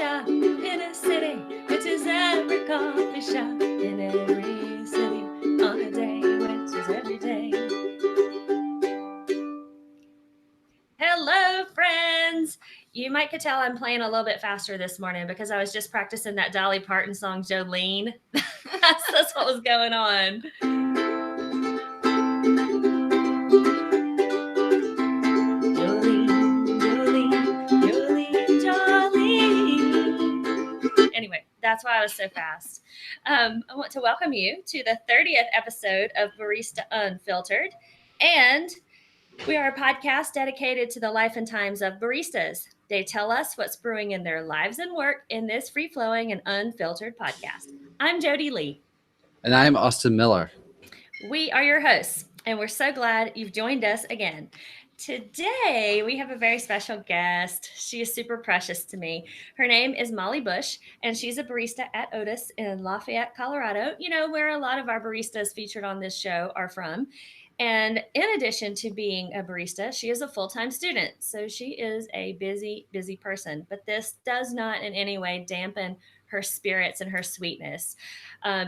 shop in a city, which is every coffee shop in every city on a day, which is every day. Hello, friends. You might could tell I'm playing a little bit faster this morning because I was just practicing that Dolly Parton song, Jolene. that's what was going on. Anyway, that's why I was so fast. I want to welcome you to the 30th episode of Barista Unfiltered. And we are a podcast dedicated to the life and times of baristas. They tell us what's brewing in their lives and work in this free-flowing and unfiltered podcast. I'm Jodie Lee. And I'm Austin Miller. We are your hosts, and we're so glad you've joined us again. Today, we have a very special guest. She is super precious to me. Her name is Molly Bush, and she's a barista at Otis in Lafayette, Colorado, where a lot of our baristas featured on this show are from. And in addition to being a barista, she is a full-time student. So she is a busy, busy person. But this does not in any way dampen her spirits and her sweetness.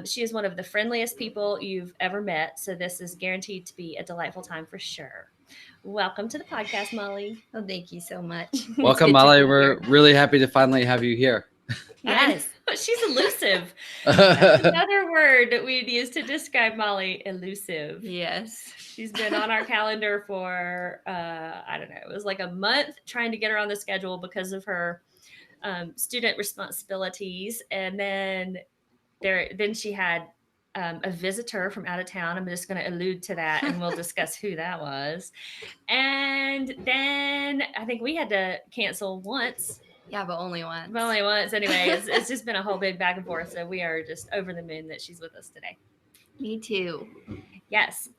She is one of the friendliest people you've ever met. So this is guaranteed to be a delightful time for sure. Welcome to the podcast, Molly. Oh, thank you so much. Welcome, Molly. We're really happy to finally have you here. Yes. She's elusive. That's another word that we'd use to describe Molly, elusive. Yes. She's been on our calendar for, I don't know, it was like a month trying to get her on the schedule because of her student responsibilities. And then she had a visitor from out of town. I'm just going to allude to that and we'll discuss who that was. And then I think we had to cancel once. Yeah, but only once. But only once. Anyway, it's just been a whole big back and forth. So we are just over the moon that she's with us today. Me too. Yes.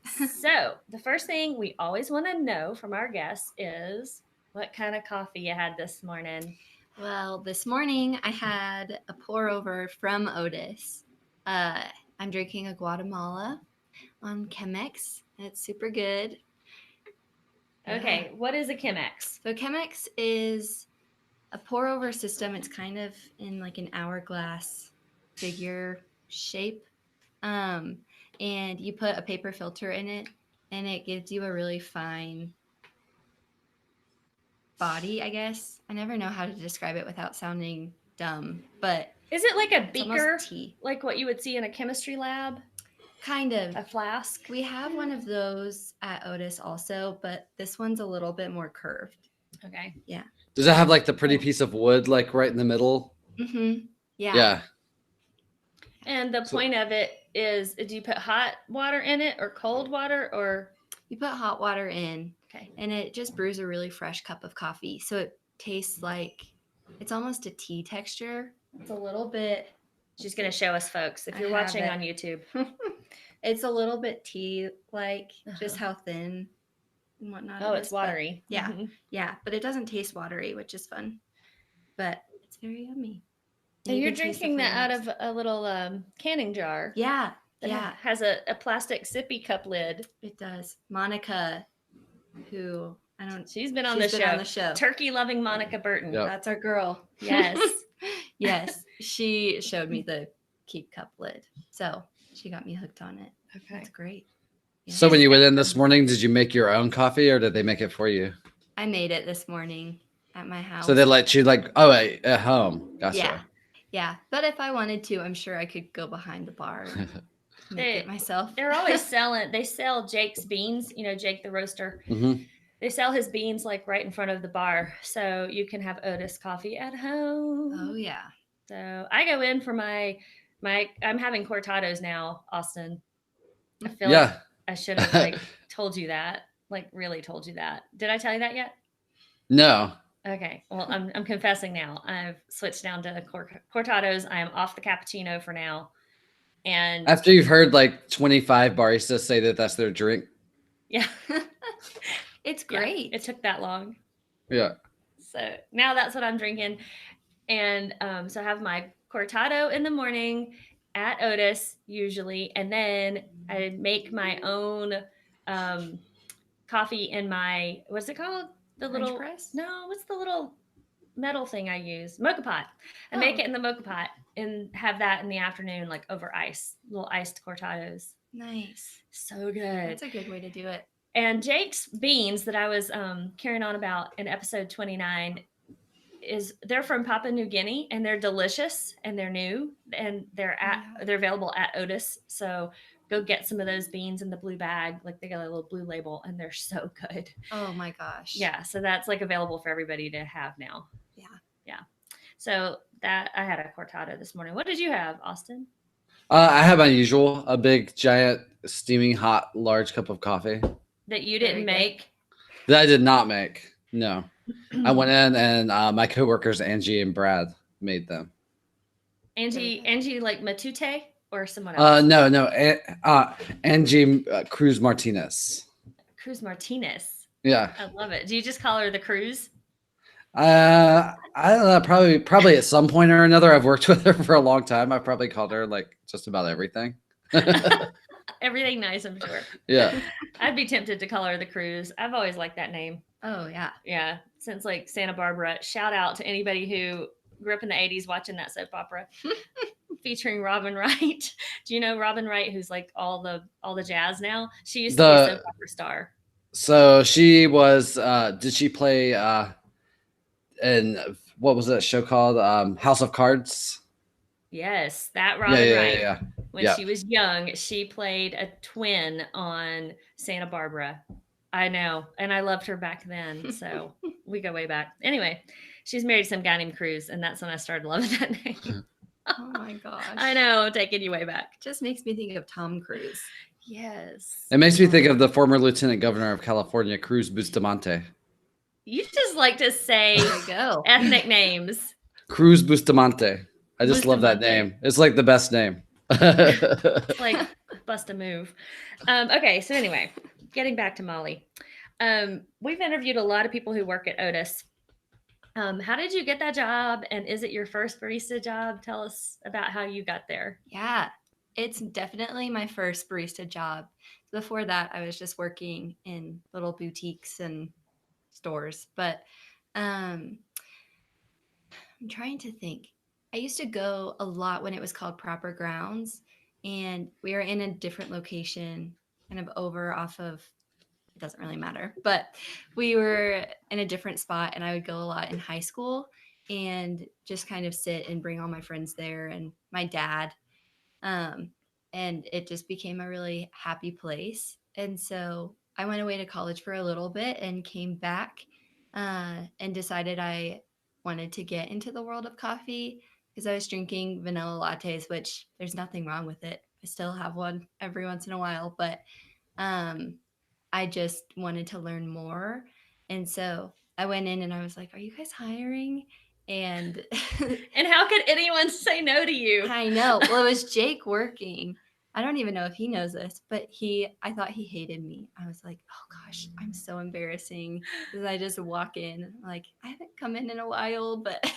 So the first thing we always want to know from our guests is what kind of coffee you had this morning. Well, this morning I had a pour over from Otis. I'm drinking a Guatemala on Chemex. It's super good. Okay. What is a Chemex? So Chemex is a pour over system. It's kind of in like an hourglass figure shape. And you put a paper filter in it and it gives you a really fine body, I guess. I never know how to describe it without sounding dumb, but is it like a beaker, tea, like what you would see in a chemistry lab? Kind of. A flask? We have one of those at Otis also, but this one's a little bit more curved. Okay. Yeah. Does it have like the pretty piece of wood like right in the middle? Mm-hmm. Yeah. Yeah. And the point of it is, do you put hot water in it or cold water or? You put hot water in. Okay. And it just brews a really fresh cup of coffee. So it tastes like, it's almost a tea texture. It's a little bit. She's going to show us, folks, if you're watching on YouTube. It's a little bit tea-like, just how thin and whatnot. Oh, it's watery. But, yeah. Mm-hmm. Yeah. But it doesn't taste watery, which is fun. But it's very yummy. And you're drinking that out of a little canning jar. Yeah. Yeah. It has a plastic sippy cup lid. It does. Monica, who she's been on the show. Turkey loving Monica Burton. Yep. That's our girl. Yes. Yes. She showed me the keep cup lid. So she got me hooked on it. Okay. That's great. Yeah. So when you went in this morning, did you make your own coffee or did they make it for you? I made it this morning at my house. So they let you at home. Gotcha. Yeah. Yeah. But if I wanted to, I'm sure I could go behind the bar and make it myself. They're always they sell Jake's beans, Jake the roaster. Mm-hmm. They sell his beans like right in front of the bar. So you can have Otis coffee at home. Oh yeah. So I go in for my I'm having cortados now, Austin. I feel like I should have told you that. Really told you that. Did I tell you that yet? No. Okay. Well, I'm confessing now. I've switched down to cortados. I am off the cappuccino for now. And after you've heard 25 baristas say that that's their drink. Yeah. It's great. Yeah, it took that long. Yeah. So now that's what I'm drinking. And so I have my cortado in the morning at Otis usually. And then I make my own coffee in my, what's it called? The French little press? No, what's the little metal thing I use? Mocha pot. I make Oh. it in the mocha pot and have that in the afternoon, like over ice, little iced cortados. Nice. So good. That's a good way to do it. And Jake's beans that I was carrying on about in episode 29 they're from Papua New Guinea, and they're delicious, and they're new, and they're available at Otis. So go get some of those beans in the blue bag. Like they got a little blue label, and they're so good. Oh my gosh. Yeah. So that's like available for everybody to have now. Yeah. Yeah. So that I had a cortado this morning. What did you have, Austin? I have my usual, a big, giant, steaming hot, large cup of coffee. That you didn't make? That I did not make. No. I went in and my coworkers, Angie and Brad, made them. Angie like Matute or someone else? No. Angie Cruz Martinez. Cruz Martinez. Yeah. I love it. Do you just call her the Cruz? I don't know. Probably at some point or another. I've worked with her for a long time. I've probably called her like just about everything. Everything nice, I'm sure. Yeah. I'd be tempted to call her the Cruz. I've always liked that name. Oh yeah. Yeah. Since like Santa Barbara. Shout out to anybody who grew up in the 80s watching that soap opera featuring Robin Wright. Do you know Robin Wright, who's like all the jazz now? She used to be a soap opera star. So she was did she play in what was that show called? House of Cards? Yes, that Robin Wright. Yeah. When she was young, she played a twin on Santa Barbara. I know. And I loved her back then. So we go way back. Anyway, she's married to some guy named Cruz. And that's when I started loving that name. Oh my gosh. I know. Taking you way back. Just makes me think of Tom Cruise. Yes. It makes me think of the former Lieutenant Governor of California, Cruz Bustamante. You just like to say ethnic names. Cruz Bustamante. I just love that name. It's like the best name. It's like bust a move. Okay, so anyway, getting back to Molly. We've interviewed a lot of people who work at Otis. How did you get that job? And is it your first barista job? Tell us about how you got there. Yeah, it's definitely my first barista job. Before that, I was just working in little boutiques and stores. But I'm trying to think. I used to go a lot when it was called Proper Grounds, and we were in a different location, kind of over off of, it doesn't really matter, but we were in a different spot, and I would go a lot in high school and just kind of sit and bring all my friends there and my dad. And it just became a really happy place. And so I went away to college for a little bit and came back and decided I wanted to get into the world of coffee because I was drinking vanilla lattes, which there's nothing wrong with it. I still have one every once in a while, but I just wanted to learn more. And so I went in and I was like, are you guys hiring? And how could anyone say no to you? I know. Well, it was Jake working. I don't even know if he knows this, but I thought he hated me. I was like, oh gosh, I'm so embarrassing. Because I just walk in like, I haven't come in a while, but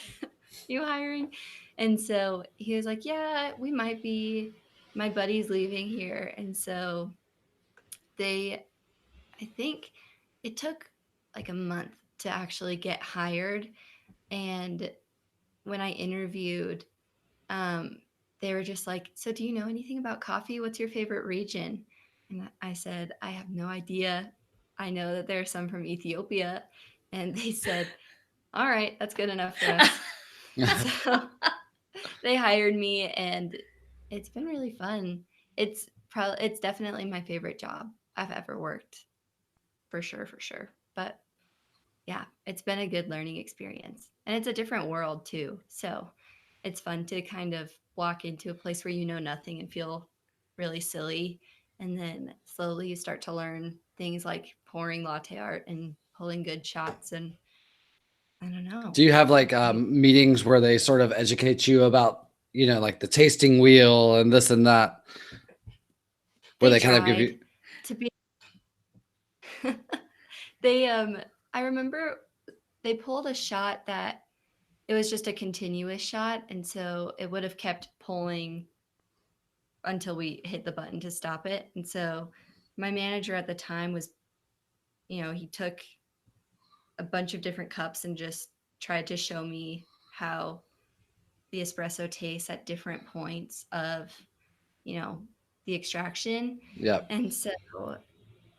you hiring? And so he was like, yeah, we might be. My buddy's leaving here. And so I think it took like a month to actually get hired. And when I interviewed, they were just like, so do you know anything about coffee? What's your favorite region? And I said, I have no idea. I know that there are some from Ethiopia. And they said, all right, that's good enough for us. So they hired me and it's been really fun. It's definitely my favorite job I've ever worked. For sure. But yeah, it's been a good learning experience. And it's a different world too. So it's fun to kind of walk into a place where you know nothing and feel really silly. And then slowly you start to learn things like pouring latte art and pulling good shots. And I don't know. Do you have like meetings where they sort of educate you about, like the tasting wheel and this and that? Where they kind of give you to be I remember they pulled a shot that it was just a continuous shot. And so it would have kept pulling until we hit the button to stop it. And so my manager at the time was, he took a bunch of different cups and just tried to show me how the espresso tastes at different points of, the extraction. Yep. And so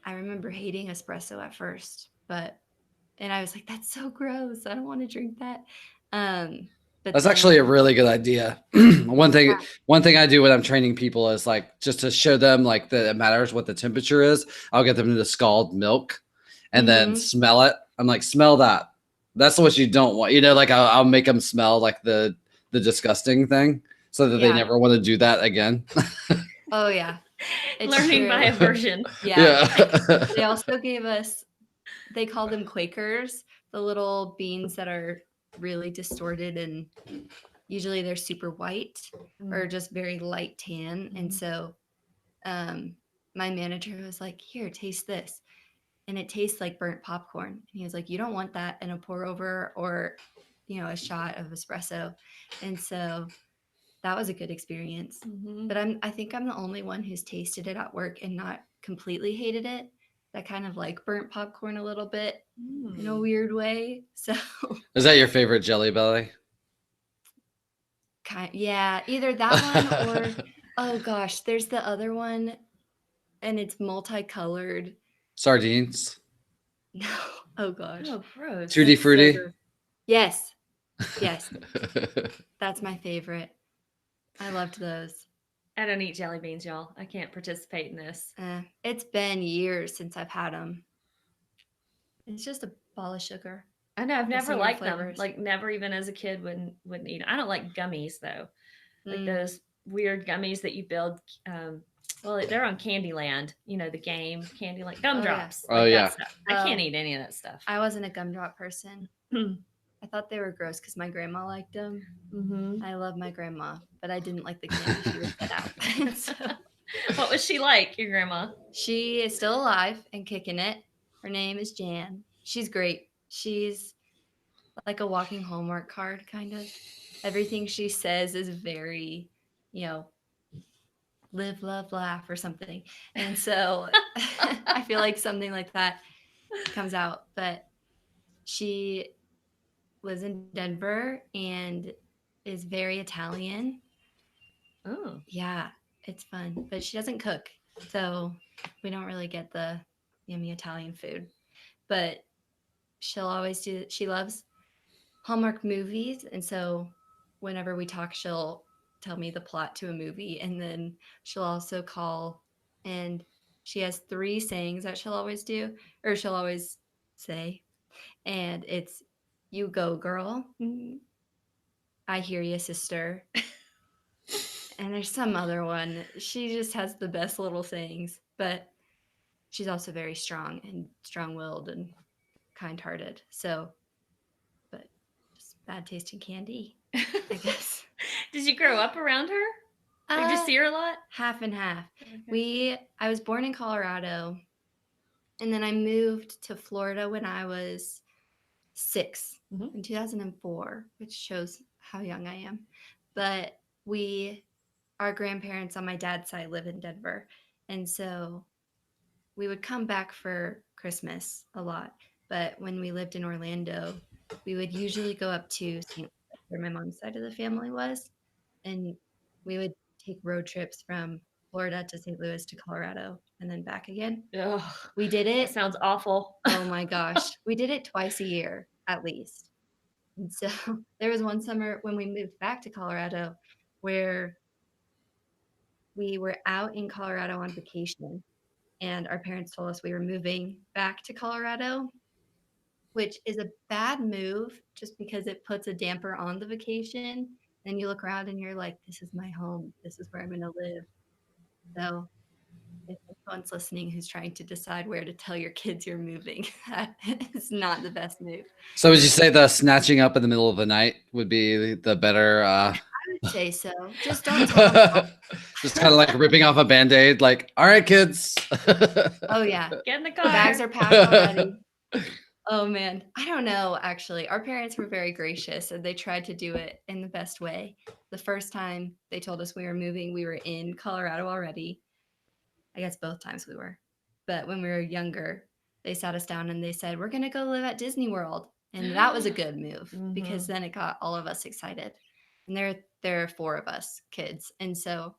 I remember hating espresso at first, and I was like, that's so gross. I don't want to drink that. But That's actually a then, really good idea. one thing I do when I'm training people is like just to show them like that it matters what the temperature is. I'll get them to scald milk and then Mhm. smell it. I'm like, smell that. That's what you don't want. Like I'll make them smell like the disgusting thing so that they Yeah. never want to do that again. Oh yeah. It's Learning by true. aversion. Yeah. They Yeah. also gave us, they call them Quakers, the little beans that are really distorted, and usually they're super white or just very light tan. And so my manager was like, here, taste this. And it tastes like burnt popcorn. And he was like, you don't want that in a pour over or, a shot of espresso. And so that was a good experience. But I think I'm the only one who's tasted it at work and not completely hated it. That kind of like burnt popcorn a little bit in a weird way. So Is that your favorite Jelly Belly? yeah, either that one or oh gosh, there's the other one and it's multicolored. Sardines? No. Oh gosh. Oh, gross. Tutti That's so Frutti? gross. Yes. Yes. That's my favorite. I loved those. I don't eat jelly beans, y'all. I can't participate in this. It's been years since I've had them. It's just a ball of sugar. I know I've with never some liked flavors. them. Like never even as a kid wouldn't eat 'em. I don't like gummies though. Like those weird gummies that you build. Well, they're on Candyland. The game Candyland gumdrops. Oh, Like yeah. that stuff. I can't eat any of that stuff. I wasn't a gumdrop person. I thought they were gross because my grandma liked them. I love my grandma, but I didn't like the candy she would put out. So, What was she like, your grandma? she is still alive and kicking it. Her name is Jan. She's great. She's like a walking Hallmark card, kind of. Everything she says is very, live, love, laugh, or something. And so I feel like something like that comes out. But she lives in Denver and is very Italian. Oh. Yeah, it's fun. But she doesn't cook. So we don't really get the yummy Italian food. But she loves Hallmark movies. And so whenever we talk, she'll tell me the plot to a movie. And then she'll also call, and she has 3 sayings that she'll always do, or she'll always say. And it's, you go, girl. I hear you, sister. And there's some other one. She just has the best little sayings, but she's also very strong and strong-willed and kind-hearted. So, but just bad tasting candy, I guess. Did you grow up around her? Did you see her a lot? Half and half. Okay. I was born in Colorado, and then I moved to Florida when I was 6 in 2004, which shows how young I am. But our grandparents on my dad's side live in Denver. And so we would come back for Christmas a lot. But when we lived in Orlando, we would usually go up to St. Louis, where my mom's side of the family was. And we would take road trips from Florida to St. Louis to Colorado and then back again. Ugh, We did that it. sounds awful. Oh my gosh. We did it twice a year at least. And so there was one summer when we moved back to Colorado where we were out in Colorado on vacation, and our parents told us we were moving back to Colorado, which is a bad move just because it puts a damper on the vacation. And you look around and you're like, this is my home. This is where I'm going to live. So if anyone's listening who's trying to decide where to tell your kids you're moving, that is not the best move. So would you say the snatching up in the middle of the night would be the better? I would say so. Just don't tell them. Just kind of like ripping off a Band-Aid, like, all right, kids. Oh, yeah. Get in the The car. bags are packed already. Oh, man. I don't know, actually. Our parents were very gracious, and they tried to do it in the best way. The first time they told us we were moving, we were in Colorado already. I guess both times we were. But when we were younger, they sat us down and they said, we're going to go live at Disney World. And that was a good move because then it got all of us excited. And there are 4 of us kids. And so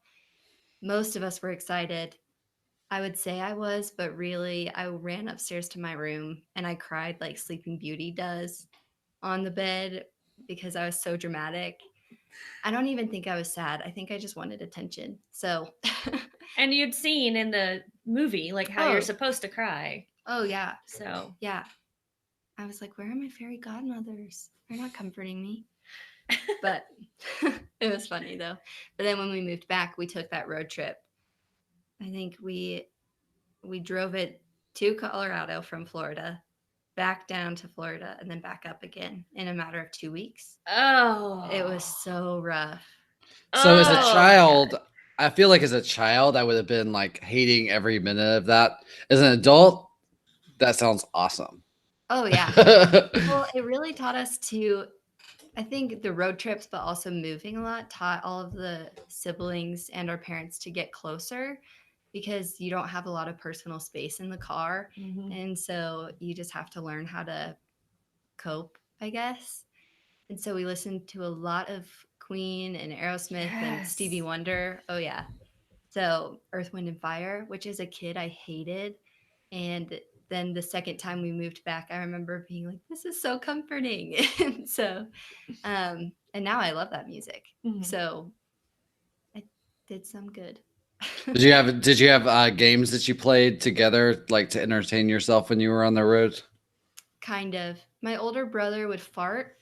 most of us were excited. I would say I was, but really I ran upstairs to my room and I cried like Sleeping Beauty does on the bed because I was so dramatic. I don't even think I was sad. I think I just wanted attention. So And you'd seen in the movie like how you're supposed to cry. Oh yeah. So yeah. I was like, where are my fairy godmothers? They're not comforting me. But it was funny though. But then when we moved back, we took that road trip. I think we drove it to Colorado from Florida, back down to Florida, and then back up again in a matter of 2 weeks. Oh, It was so rough. So as a child, I feel like as a child, I would have been like hating every minute of that. As an adult, that sounds awesome. Oh yeah. Well, it really taught us to, I think the road trips, but also moving a lot, taught all of the siblings and our parents to get closer because you don't have a lot of personal space in the car. And so you just have to learn how to cope, I guess. And so we listened to a lot of Queen and Aerosmith and Stevie Wonder. Oh yeah. So Earth, Wind and Fire, which as a kid I hated. And then the second time we moved back, I remember being like, this is so comforting. And so, and now I love that music. So I did some good. Did you have games that you played together, like to entertain yourself when you were on the road? Kind of. My older brother would fart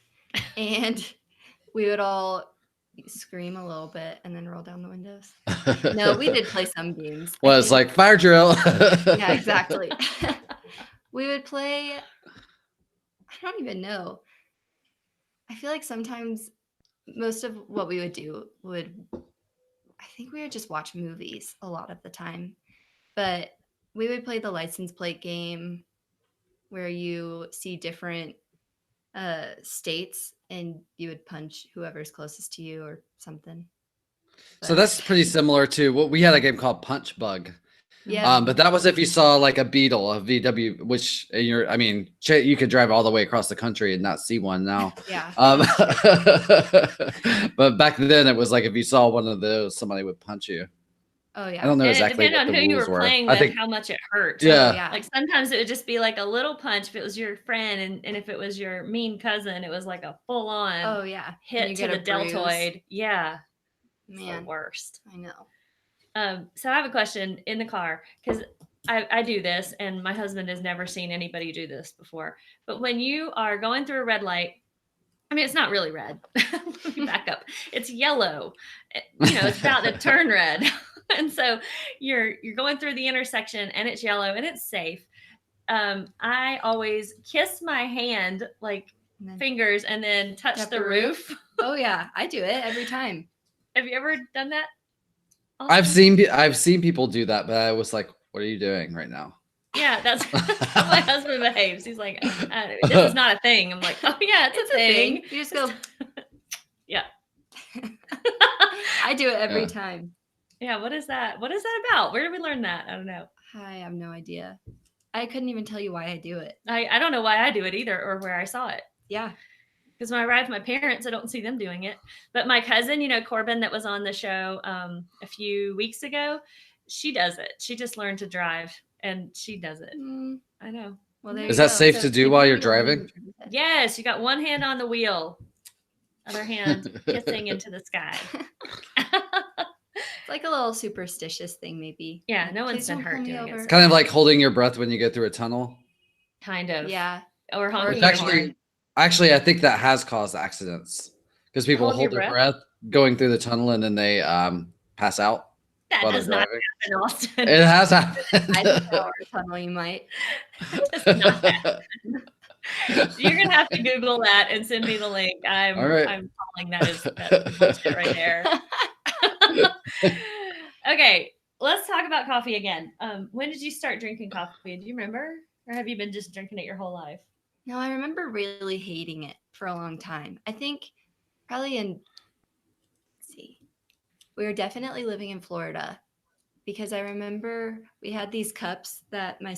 and we would all scream a little bit and then roll down the windows. No, we did play some games. Well, it's like fire drill. Yeah, exactly. We would play, I don't even know. I feel like sometimes most of what we would do I think we would just watch movies a lot of the time. But we would play the license plate game where you see different states and you would punch whoever's closest to you or something. So that's pretty similar to what we had a game called Punch Bug. Yeah. But that was if you saw like a Beetle, a VW, which you could drive all the way across the country and not see one now. Yeah. But back then it was like if you saw one of those, somebody would punch you. Oh yeah. I don't know and exactly it depended what on the who you rules were were. playing I with, think, how much it hurt. yeah. Yeah. Like sometimes it would just be like a little punch if it was your friend, and if it was your mean cousin, it was like a full on Oh yeah. hit to the deltoid. Yeah. Man. It's the worst. I know. So I have a question in the car because I do this and my husband has never seen anybody do this before. But when you are going through a red light, I mean, it's not really red. Let me back up. It's yellow. It's about to turn red. And so you're going through the intersection and it's yellow and it's safe. I always kiss my hand, like fingers, and then touch the roof. Oh yeah, I do it every time. Have you ever done that? Awesome. I've seen people do that, but I was like, what are you doing right now? Yeah, that's how my husband behaves. He's like, this is not a thing. I'm like, oh yeah, it's a thing. You just go. Yeah. I do it every time. Yeah. What is that? What is that about? Where did we learn that? I don't know. I have no idea. I couldn't even tell you why I do it. I don't know why I do it either or where I saw it. Yeah. Because when I ride with my parents, I don't see them doing it. But my cousin, Corbin, that was on the show a few weeks ago, she does it. She just learned to drive and she does it. I know. Well, is that safe to do while you're driving? Yes. You got one hand on the wheel, other hand kissing into the sky. It's like a little superstitious thing, maybe. Yeah. No one's been hurt doing it. It's kind of like holding your breath when you go through a tunnel. Kind of. Yeah. Or honking. Actually, I think that has caused accidents because people hold their breath going through the tunnel and then they pass out. That does not happen, Austin. It has happened. I think our tunnel, you might. That does not happen. You're gonna have to Google that and send me the link. I'm calling that's bullshit right there. Okay, let's talk about coffee again. When did you start drinking coffee? Do you remember, or have you been just drinking it your whole life? No, I remember really hating it for a long time. I think probably we were definitely living in Florida because I remember we had these cups that my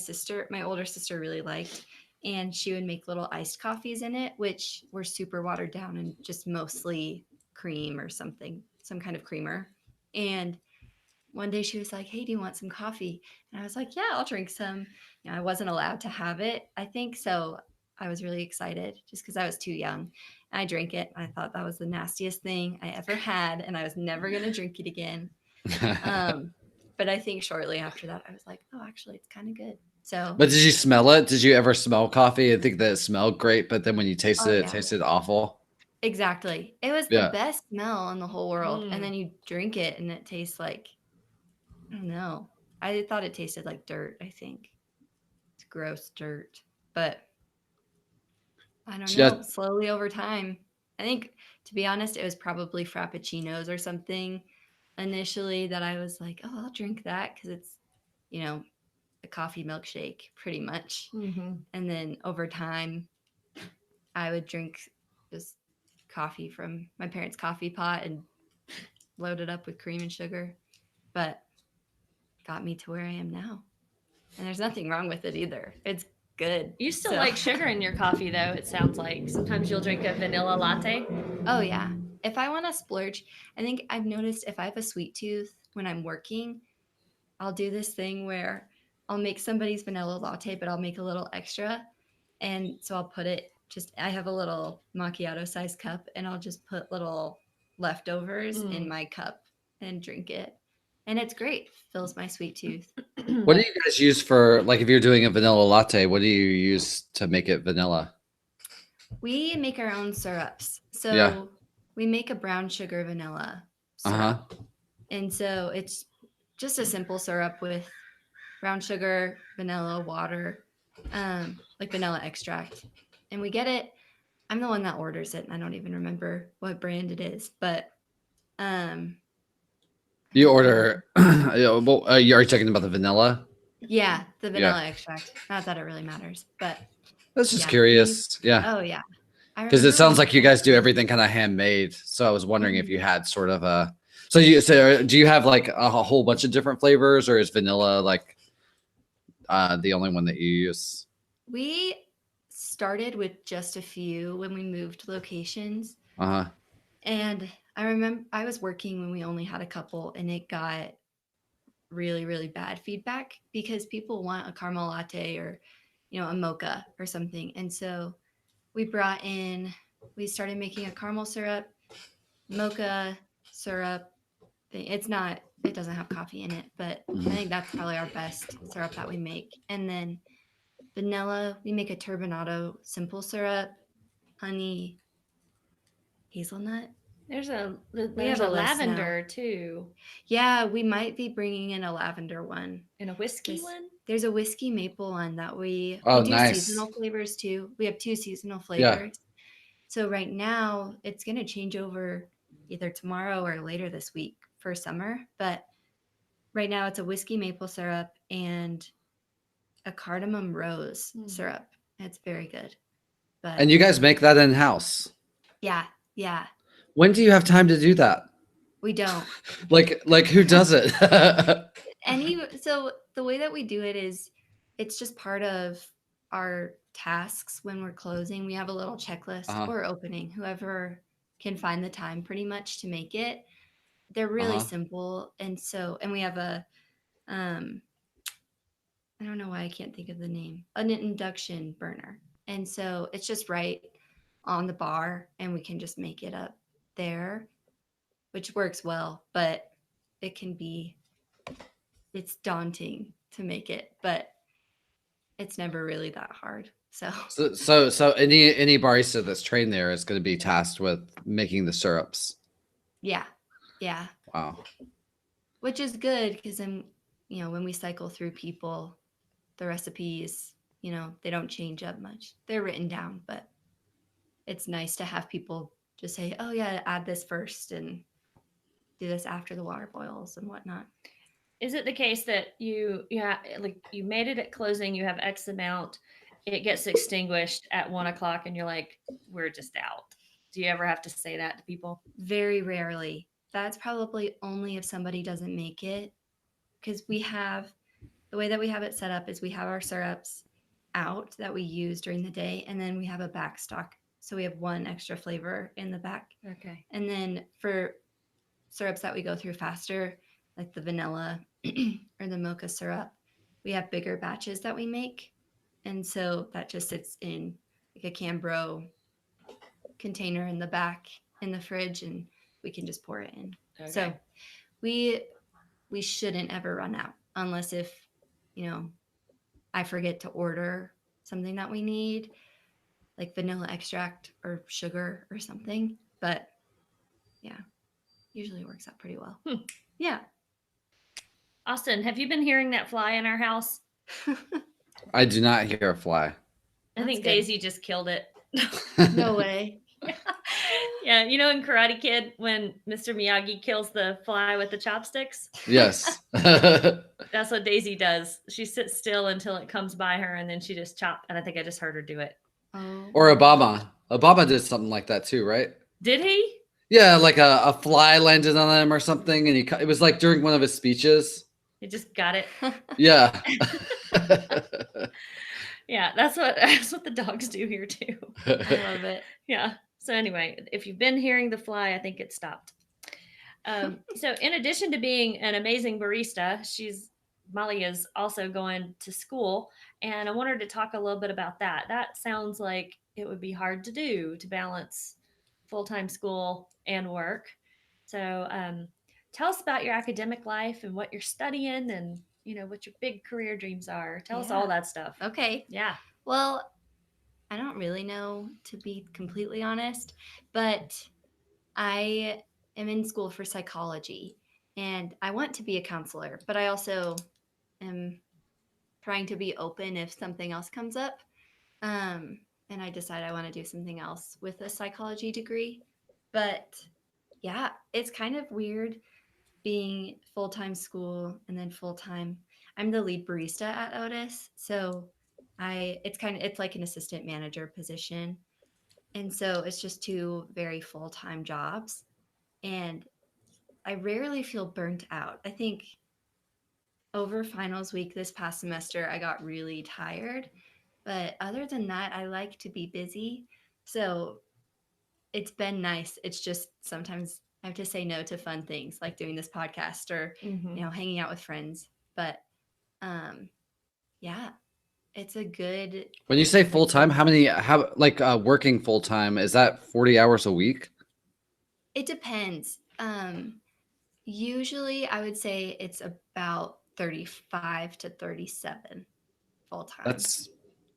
older sister really liked. and she would make little iced coffees in it, which were super watered down and just mostly cream or something, some kind of creamer. And one day she was like, "Hey, do you want some coffee?" And I was like, "Yeah, I'll drink some." I wasn't allowed to have it, I think. So I was really excited just because I was too young. I drank it. I thought that was the nastiest thing I ever had, and I was never going to drink it again. But I think shortly after that, I was like, "Oh, actually, it's kind of good." So, But did you smell it? Did you ever smell coffee and think that it smelled great, but then when you tasted oh, it, it yeah, tasted awful? exactly. It was the Yeah. best smell in the whole world. And Mm. then you drink it, and it tastes like, I don't know. I thought it tasted like dirt, I think. It's gross dirt. But I don't know. Just, Slowly over time, I think, to be honest, it was probably Frappuccinos or something initially that I was like, oh, I'll drink that because it's, you know, a coffee milkshake pretty much. Mm-hmm. And then over time, I would drink just coffee from my parents' coffee pot and load it up with cream and sugar. But got me to where I am now. And there's nothing wrong with it either. It's good. You still So- like sugar in your coffee, though, it sounds like. Sometimes you'll drink a vanilla latte. Oh, yeah. If I want to splurge, I think I've noticed if I have a sweet tooth when I'm working, I'll do this thing where I'll make somebody's vanilla latte, but I'll make a little extra. And so I'll put it I have a little macchiato sized cup, and I'll just put little leftovers in my cup and drink it. And it's great. Fills my sweet tooth. what do you guys use for, like, if you're doing a vanilla latte, what do you use to make it vanilla? We make our own syrups. So Yeah. we make a brown sugar vanilla syrup. Uh-huh. And so it's just a simple syrup with brown sugar, vanilla, water, like vanilla extract. And we get it. I'm the one that orders it, and I don't even remember what brand it is, but You order, well, are you talking about the vanilla? yeah, the vanilla extract. Not that it really matters, but That's just yeah, curious. Yeah. oh yeah. Because it sounds like you guys do everything kind of handmade. So I was wondering if you had sort of a, so do you have like a whole bunch of different flavors, or is vanilla like the only one that you use? We started with just a few when we moved locations. Uh-huh. And I remember I was working when we only had a couple, and it got really, really bad feedback because people want a caramel latte or, a mocha or something. And so we started making a caramel syrup, mocha syrup. It doesn't have coffee in it, but I think that's probably our best syrup that we make. And then vanilla, we make a turbinado simple syrup, honey, hazelnut. We There's have a a list lavender, too. Yeah, we might be bringing in a lavender one. And a whiskey one? There's a whiskey maple one that we Oh, do nice. seasonal flavors too. We have 2 seasonal Yeah. flavors. So right now it's going to change over either tomorrow or later this week for summer. But right now it's a whiskey maple syrup and a cardamom rose syrup. It's very good. But And you guys make that in house? yeah. When do you have time to do that? We don't. Like who does it? So the way that we do it is it's just part of our tasks when we're closing. We have a little checklist or opening, whoever can find the time pretty much to make it. They're really simple. And we have I don't know why I can't think of the name, an induction burner. And so it's just right on the bar, and we can just make it up there, which works well, but it's daunting to make it, but it's never really that hard. So any barista that's trained there is going to be tasked with making the syrups. yeah. Wow. Which is good because then, when we cycle through people, the recipes, they don't change up much. They're written down, but it's nice to have people just say, oh yeah, add this first and do this after the water boils and whatnot. Is it the case that you made it at closing, you have X amount, it gets extinguished at 1:00 and you're like, we're just out? Do you ever have to say that to people? Very rarely. That's probably only if somebody doesn't make it, because the way that we have it set up is we have our syrups, out that we use during the day, and then we have a back stock. So we have one extra flavor in the back. Okay. And then for syrups that we go through faster, like the vanilla or the mocha syrup, we have bigger batches that we make. And so that just sits in like a Cambro container in the back in the fridge, and we can just pour it in. Okay. So we shouldn't ever run out unless if, I forget to order something that we need, like vanilla extract or sugar or something. But yeah, usually works out pretty well. Yeah. Austin, have you been hearing that fly in our house? I do not hear a fly. I That's think good. Daisy just killed it. No way. Yeah, you know in Karate Kid when Mr. Miyagi kills the fly with the chopsticks? Yes. That's what Daisy does. She sits still until it comes by her and then she just chop. And I think I just heard her do it. Oh. Or Obama. Obama did something like that too, right? Did he? Yeah, like a fly landed on him or something, and it was like during one of his speeches. He just got it. Yeah. Yeah, that's what the dogs do here too. I love it. Yeah. So anyway, if you've been hearing the fly, I think it stopped. So in addition to being an amazing barista, Molly is also going to school, and I wanted to talk a little bit about that. That sounds like it would be hard to do to balance full-time school and work. So tell us about your academic life and what you're studying and what your big career dreams are. Tell us all that stuff. Okay. Yeah. Well, I don't really know, to be completely honest, but I am in school for psychology and I want to be a counselor, but I also am trying to be open if something else comes up. And I decide I want to do something else with a psychology degree. But yeah, it's kind of weird being full-time school and then full-time. I'm the lead barista at Otis, so it's like an assistant manager position. And so it's just two very full-time jobs. And I rarely feel burnt out. I think over finals week this past semester, I got really tired. But other than that, I like to be busy. So it's been nice. It's just sometimes I have to say no to fun things like doing this podcast or, hanging out with friends. But yeah, it's a good. When you say full time, working full time, is that 40 hours a week? It depends. Usually I would say it's about 35 to 37 full time.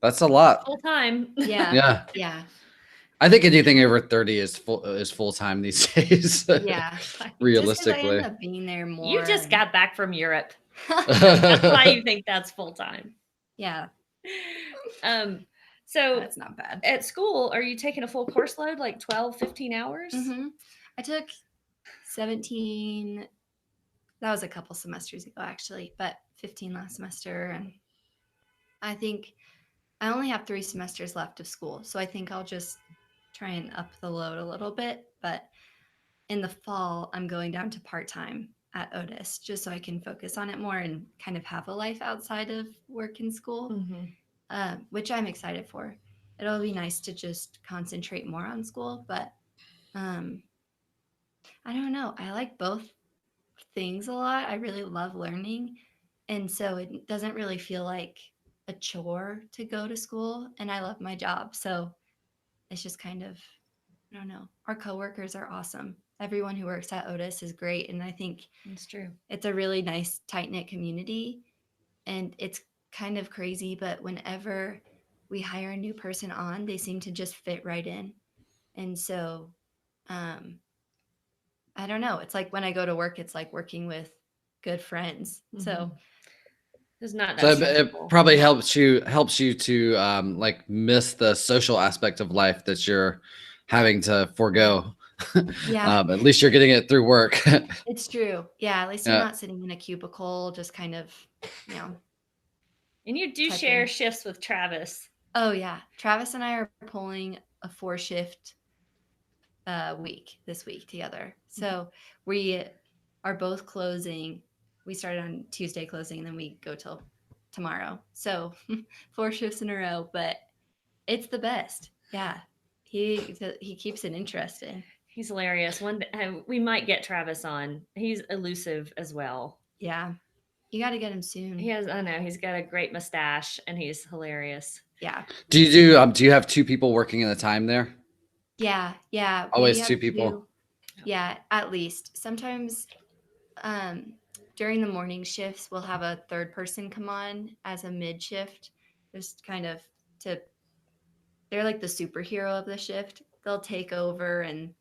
That's a lot. Full time. Yeah. Yeah. Yeah. I think anything over 30 is full time these days. Yeah. Realistically. Just 'cause I end up being there more. You just got back from Europe. That's why you think that's full time. Yeah. So that's not bad. At school, are you taking a full course load, like 12, 15 hours? Mm-hmm. I took 17. That was a couple semesters ago, actually, but 15 last semester. And I think I only have 3 semesters left of school. So I think I'll just try and up the load a little bit. But in the fall, I'm going down to part-time at Otis just so I can focus on it more and kind of have a life outside of work and school, which I'm excited for. It'll be nice to just concentrate more on school, but I don't know. I like both things a lot. I really love learning. And so it doesn't really feel like a chore to go to school. And I love my job. So it's just kind of, I don't know. Our coworkers are awesome. Everyone who works at Otis is great. And I think it's true. It's a really nice, tight-knit community. And it's kind of crazy, but whenever we hire a new person on, they seem to just fit right in. And so I don't know. It's like when I go to work, it's like working with good friends. So it's not so that it probably helps you to miss the social aspect of life that you're having to forego. Yeah. At least you're getting it through work. It's true. Yeah. At least you're not sitting in a cubicle, just kind of, And you do share shifts with Travis. Oh, yeah. Travis and I are pulling a 4-shift week this week together. So we are both closing. We started on Tuesday closing, and then we go till tomorrow. So 4 shifts in a row, but it's the best. Yeah. He keeps it interesting. He's hilarious. We might get Travis on. He's elusive as well. Yeah. You got to get him soon. I know, he's got a great mustache and he's hilarious. Yeah. Do you have two people working at a time there? Yeah. Yeah. Always We have two people? Yeah, at least. Sometimes during the morning shifts, we'll have a third person come on as a mid shift, just kind of to, they're like the superhero of the shift. They'll take over and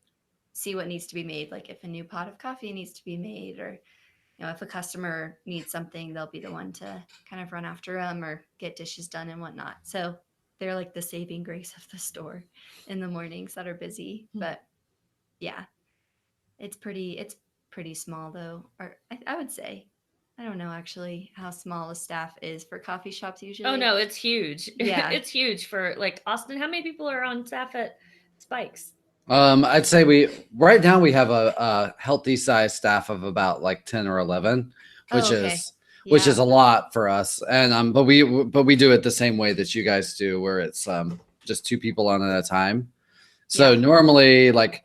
see what needs to be made. Like if a new pot of coffee needs to be made, or if a customer needs something, they'll be the one to kind of run after them or get dishes done and whatnot. So they're like the saving grace of the store in the mornings that are busy. But yeah, it's pretty small though. Or I would say, I don't know actually how small a staff is for coffee shops usually. Oh no, it's huge. Yeah. It's huge for like Austin. How many people are on staff at Spikes? I'd say right now we have a healthy size staff of about like 10 or 11, which is a lot for us. And but we do it the same way that you guys do, where it's just two people on at a time. So normally, like,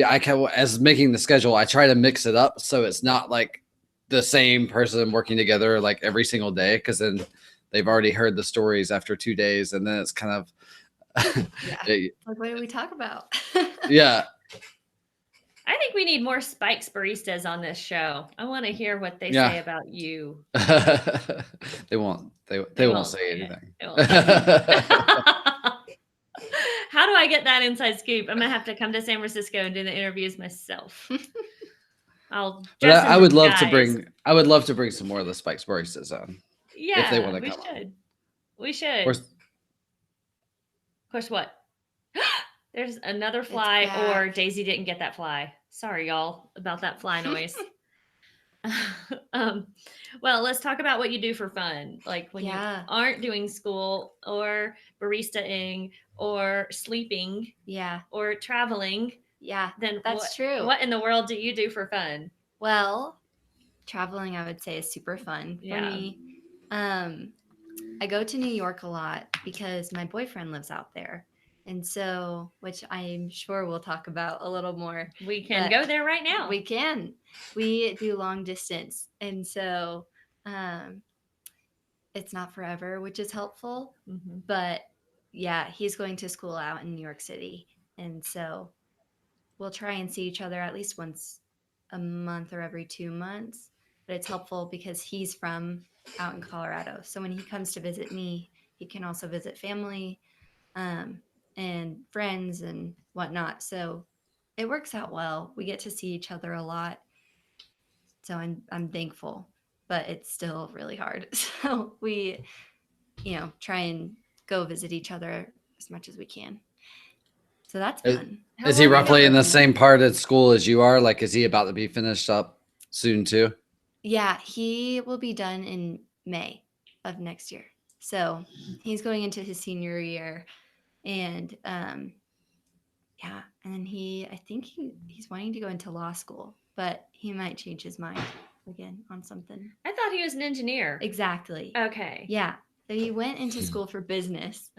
I can, as making the schedule, I try to mix it up so it's not like the same person working together like every single day, because then they've already heard the stories after 2 days, and then it's kind of like, what do we talk about? Yeah. I think we need more Spikes baristas on this show. I want to hear what they say about you. They won't say anything. How do I get that inside scoop? I'm gonna have to come to San Francisco and do the interviews myself. I would love to bring some more of the Spikes baristas on. Yeah, if they want to come on. We should. Of course, what? There's another fly, or Daisy didn't get that fly. Sorry, y'all, about that fly noise. Well, let's talk about what you do for fun. Like when you aren't doing school or baristaing or sleeping, or traveling. Yeah, then that's true. What in the world do you do for fun? Well, traveling, I would say, is super fun for me. I go to New York a lot because my boyfriend lives out there. And so, which I'm sure we'll talk about a little more. We can go there right now. We can. We do long distance. And so it's not forever, which is helpful. Mm-hmm. But yeah, he's going to school out in New York City. And so we'll try and see each other at least once a month or every 2 months. But it's helpful because he's from out in Colorado. So when he comes to visit me, he can also visit family and friends and whatnot. So it works out well. We get to see each other a lot. So I'm thankful, but it's still really hard. So we, try and go visit each other as much as we can. So that's fun. Is he roughly in the same part at school as you are? Like, is he about to be finished up soon too? Yeah, he will be done in May of next year. So he's going into his senior year. And and then I think he's wanting to go into law school, but he might change his mind again on something. I thought he was an engineer. Exactly. Okay. Yeah. So he went into school for business,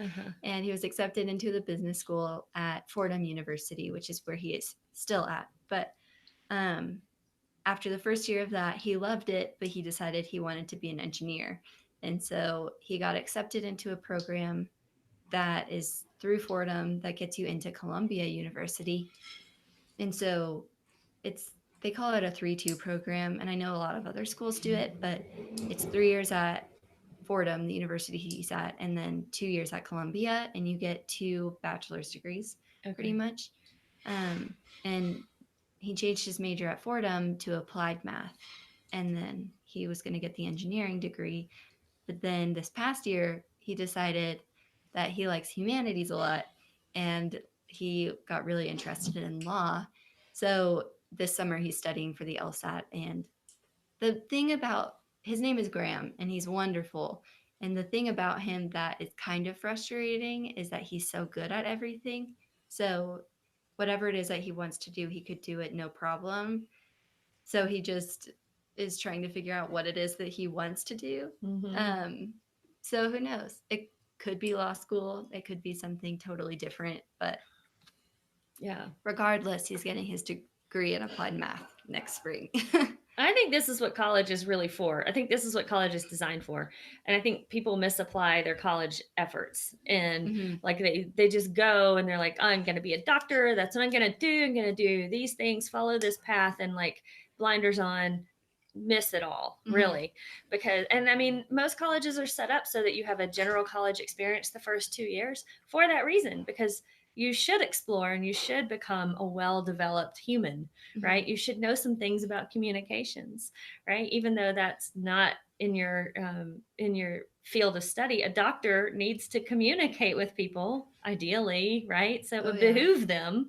and he was accepted into the business school at Fordham University, which is where he is still at. But after the first year of that, he loved it, but he decided he wanted to be an engineer. And so he got accepted into a program that is through Fordham that gets you into Columbia University. And so they call it a 3-2 program. And I know a lot of other schools do it, but it's 3 years at Fordham, the university he's at, and then 2 years at Columbia, and you get 2 bachelor's degrees pretty much. And he changed his major at Fordham to applied math. And then he was going to get the engineering degree. But then this past year, he decided that he likes humanities a lot, and he got really interested in law. So this summer he's studying for the LSAT. And the thing about his name is Graham, and he's wonderful. And the thing about him that is kind of frustrating is that he's so good at everything. So whatever it is that he wants to do, he could do it no problem. So he just is trying to figure out what it is that he wants to do. So who knows? It could be law school. It could be something totally different. But Yeah. regardless, he's getting his degree in applied math next spring. I think this is what college is really for. I think this is what college is designed for. And I think people misapply their college efforts. And Mhm. like they just go and they're like, oh, I'm going to be a doctor. That's what I'm going to do. I'm going to do these things, follow this path, and like blinders on, miss it all, Mhm. really. Because, and I mean, most colleges are set up so that you have a general college experience the first 2 years for that reason, because you should explore and you should become a well-developed human, Mhm. right? You should know some things about communications, right? Even though that's not in your field of study, a doctor needs to communicate with people, ideally, right? So it would behoove them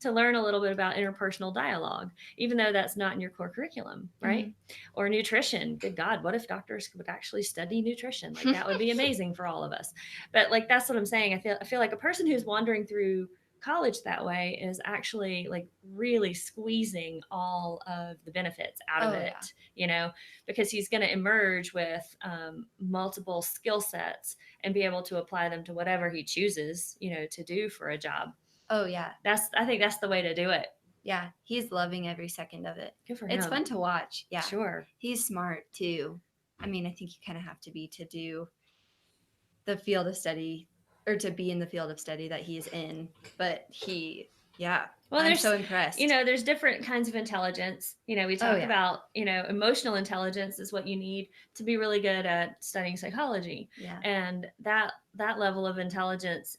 to learn a little bit about interpersonal dialogue, even though that's not in your core curriculum, right? Or nutrition. Good God, what if doctors would actually study nutrition? Like that would be amazing for all of us. But like that's what I'm saying. I feel like a person who's wandering through college that way is actually like really squeezing all of the benefits out of it, you know, because he's going to emerge with multiple skill sets and be able to apply them to whatever he chooses, you know, to do for a job. Oh yeah. I think that's the way to do it. Yeah, he's loving every second of it. Good for him. It's fun to watch. Yeah. Sure. He's smart too. I mean, I think you kind of have to be to do the field of study or to be in the field of study that he's in. But well, I'm so impressed. You know, there's different kinds of intelligence. You know, we talk about, you know, emotional intelligence is what you need to be really good at studying psychology. Yeah. And that level of intelligence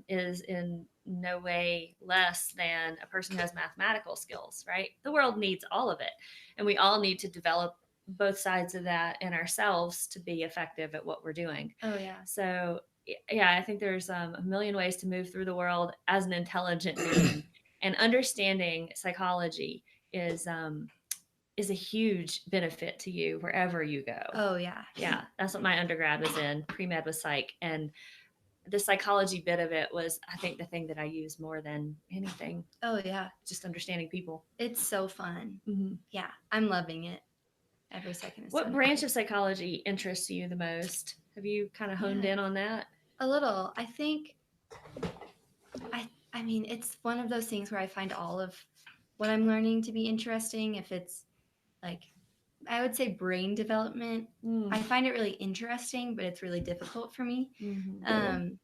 is in no way less than a person who has mathematical skills, right? The world needs all of it. And we all need to develop both sides of that in ourselves to be effective at what we're doing. Oh, yeah. So, yeah, I think there's a million ways to move through the world as an intelligent being. And understanding psychology is a huge benefit to you wherever you go. Oh yeah. Yeah. That's what my undergrad was in. Pre-med was psych. And the psychology bit of it was, I think, the thing that I use more than anything. Oh yeah. Just understanding people. It's so fun. Mm-hmm. Yeah. I'm loving it. Every second is What fun. branch of psychology interests you the most? Have you kind of honed in on that? A little. I think I mean, it's one of those things where I find all of what I'm learning to be interesting. If it's like, I would say brain development, I find it really interesting, but it's really difficult for me. Mm-hmm.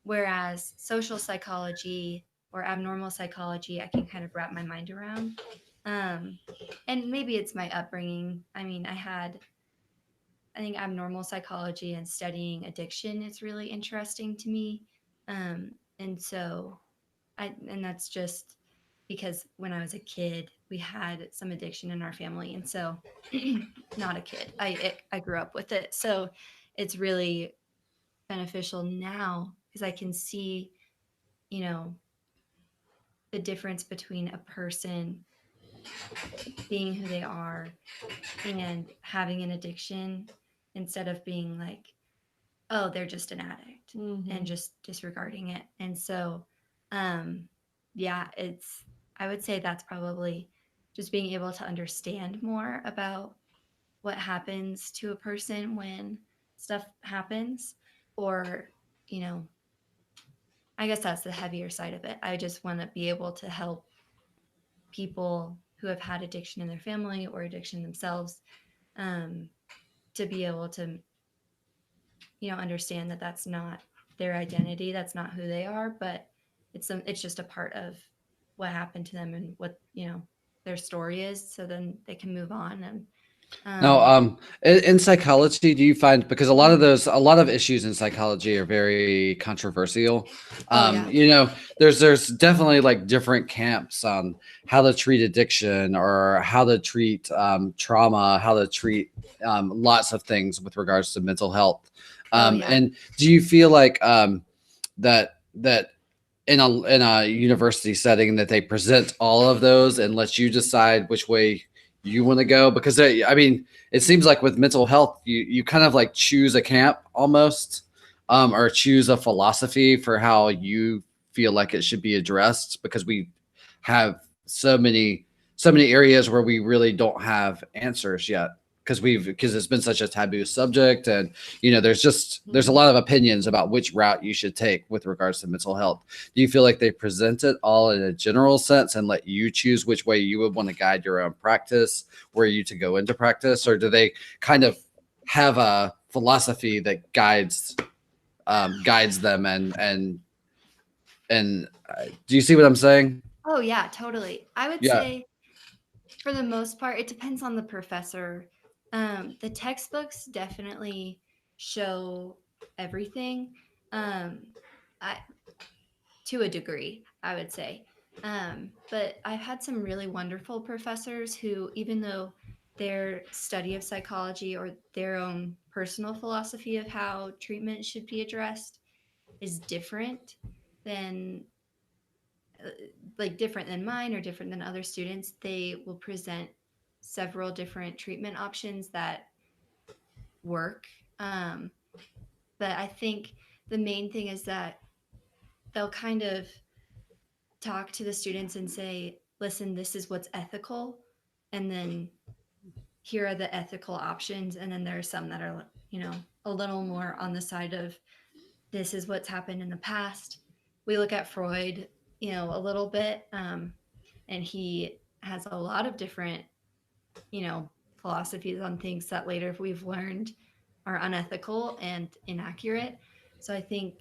Whereas social psychology or abnormal psychology, I can kind of wrap my mind around. And maybe it's my upbringing. I mean, I think abnormal psychology and studying addiction is really interesting to me. And so and that's just because when I was a kid, we had some addiction in our family. And so not a kid, I grew up with it. So it's really beneficial now because I can see, you know, the difference between a person being who they are and having an addiction instead of being like, oh, they're just an addict and just disregarding it. And so, I would say that's probably just being able to understand more about what happens to a person when stuff happens, or, you know, I guess that's the heavier side of it. I just want to be able to help people who have had addiction in their family or addiction themselves, to be able to, you know, understand that that's not their identity, that's not who they are, but it's just a part of what happened to them and what, you know, their story is, so then they can move on. And now, in psychology, do you find, because a lot of issues in psychology are very controversial. You know, there's definitely like different camps on how to treat addiction or how to treat trauma, how to treat lots of things with regards to mental health. And do you feel like that in a university setting that they present all of those and let you decide which way you want to go? Because I mean, it seems like with mental health, you kind of like choose a camp almost, or choose a philosophy for how you feel like it should be addressed, because we have so many areas where we really don't have answers yet. because it's been such a taboo subject, and there's a lot of opinions about which route you should take with regards to mental health. Do you feel like they present it all in a general sense and let you choose which way you would want to guide your own practice, where you to go into practice, or do they kind of have a philosophy that guides them and do you see what I'm saying? Oh yeah, totally. I would Yeah. say for the most part, it depends on the professor. The textbooks definitely show everything, I, to a degree, I would say. But I've had some really wonderful professors who, even though their study of psychology or their own personal philosophy of how treatment should be addressed is different than different than mine or different than other students, they will present several different treatment options that work. But I think the main thing is that they'll kind of talk to the students and say, listen, this is what's ethical. And then here are the ethical options. And then there are some that are, a little more on the side of this is what's happened in the past. We look at Freud, a little bit. And he has a lot of different, philosophies on things that later we've learned are unethical and inaccurate. So I think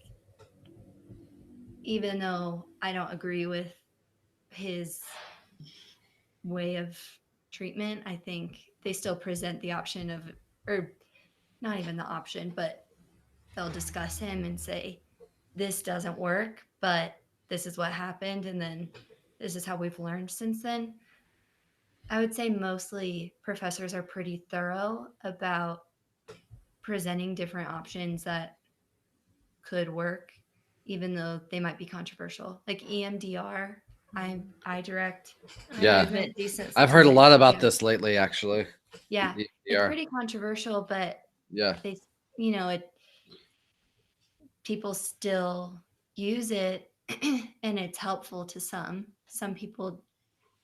even though I don't agree with his way of treatment, I think they still present the option of, or not even the option, but they'll discuss him and say, this doesn't work, but this is what happened. And then this is how we've learned since then. I would say mostly professors are pretty thorough about presenting different options that could work, even though they might be controversial. Like EMDR, I direct. Yeah. Movement desensitization. I've heard a lot about this lately, actually. Yeah, EMDR. it's pretty controversial, but Yeah. they, people still use it, and it's helpful to some. Some people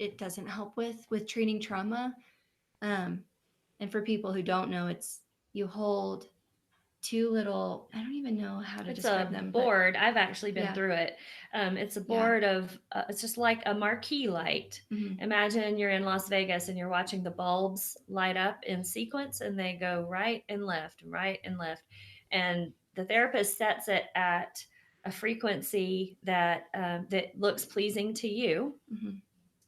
it doesn't help with treating trauma. And for people who don't know, it's you hold two little, I don't even know how to It's describe a them. board. I've actually been Yeah. through it. It's a board of, it's just like a marquee light. Mhm. Imagine you're in Las Vegas and you're watching the bulbs light up in sequence and they go right and left, right and left. And the therapist sets it at a frequency that looks pleasing to you. Mhm.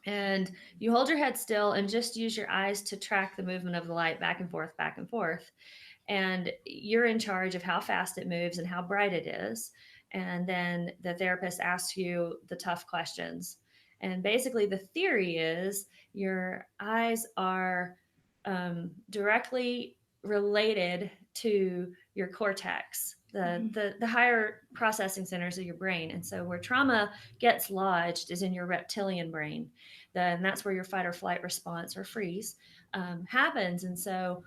And you hold your head still and just use your eyes to track the movement of the light back and forth, back and forth. And you're in charge of how fast it moves and how bright it is. And then the therapist asks you the tough questions. And basically, the theory is your eyes are directly related to your cortex, the higher processing centers of your brain. And so, where trauma gets lodged is in your reptilian brain. And that's where your fight or flight response or freeze happens. And so,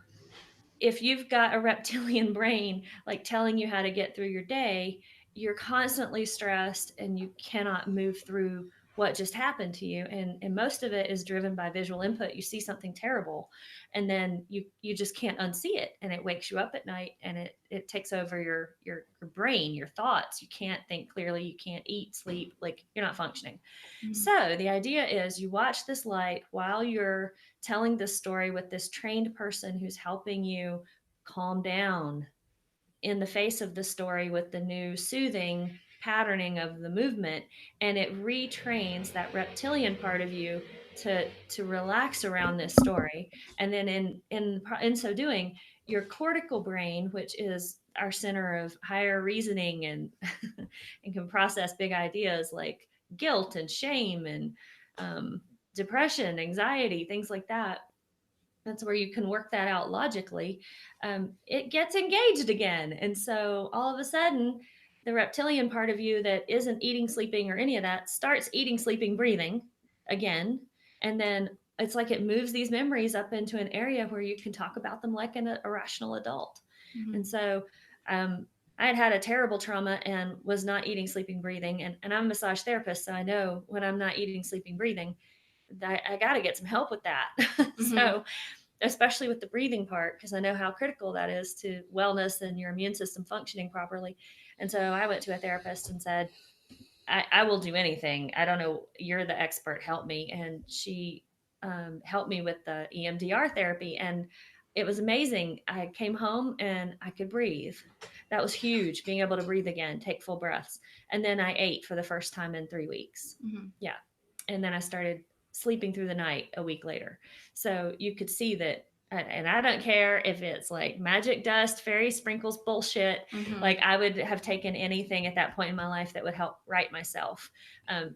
if you've got a reptilian brain like telling you how to get through your day, you're constantly stressed and you cannot move through what just happened to you. And most of it is driven by visual input. You see something terrible and then you just can't unsee it, and it wakes you up at night, and it takes over your brain, your thoughts. You can't think clearly, you can't eat, sleep, like you're not functioning. Mhm. So the idea is you watch this light while you're telling this story with this trained person who's helping you calm down in the face of the story with the new soothing patterning of the movement, and it retrains that reptilian part of you to relax around this story. And then in so doing, your cortical brain, which is our center of higher reasoning and and can process big ideas like guilt and shame and depression, anxiety, things like that. That's where you can work that out logically. It gets engaged again. And so all of a sudden, the reptilian part of you that isn't eating, sleeping, or any of that starts eating, sleeping, breathing again. And then it's like it moves these memories up into an area where you can talk about them like a rational adult. Mhm. And so I had a terrible trauma and was not eating, sleeping, breathing. And I'm a massage therapist, so I know when I'm not eating, sleeping, breathing, I got to get some help with that. Mhm. So especially with the breathing part, because I know how critical that is to wellness and your immune system functioning properly. And so I went to a therapist and said, I will do anything. I don't know. You're the expert. Help me. And she helped me with the EMDR therapy. And it was amazing. I came home and I could breathe. That was huge, being able to breathe again, take full breaths. And then I ate for the first time in 3 weeks. Mm-hmm. Yeah. And then I started sleeping through the night a week later. So you could see that. And I don't care if it's like magic dust, fairy sprinkles bullshit. Mm-hmm. Like I would have taken anything at that point in my life that would help right myself.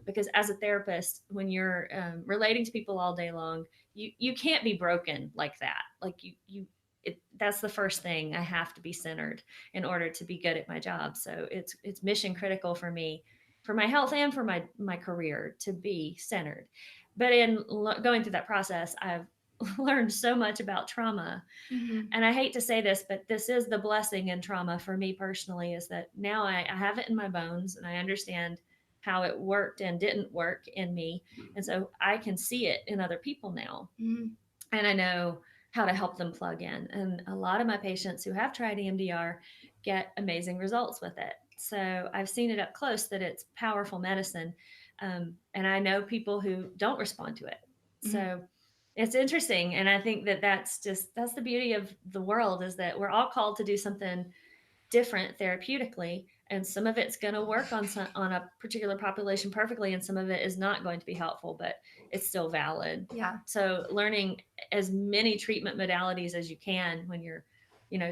Because as a therapist, when you're relating to people all day long, you can't be broken like that. Like that's the first thing. I have to be centered in order to be good at my job. So it's mission critical for me, for my health and for my career, to be centered. But in going through that process, I've learned so much about trauma. Mm-hmm. And I hate to say this, but this is the blessing in trauma for me personally, is that now I have it in my bones and I understand how it worked and didn't work in me. And so I can see it in other people now. Mm-hmm. And I know how to help them plug in. And a lot of my patients who have tried EMDR get amazing results with it. So I've seen it up close that it's powerful medicine. And I know people who don't respond to it. So Mm-hmm. it's interesting. And I think that that's the beauty of the world, is that we're all called to do something different therapeutically, and some of it's going to work on a particular population perfectly, and some of it is not going to be helpful, but it's still valid. Yeah. So learning as many treatment modalities as you can when you're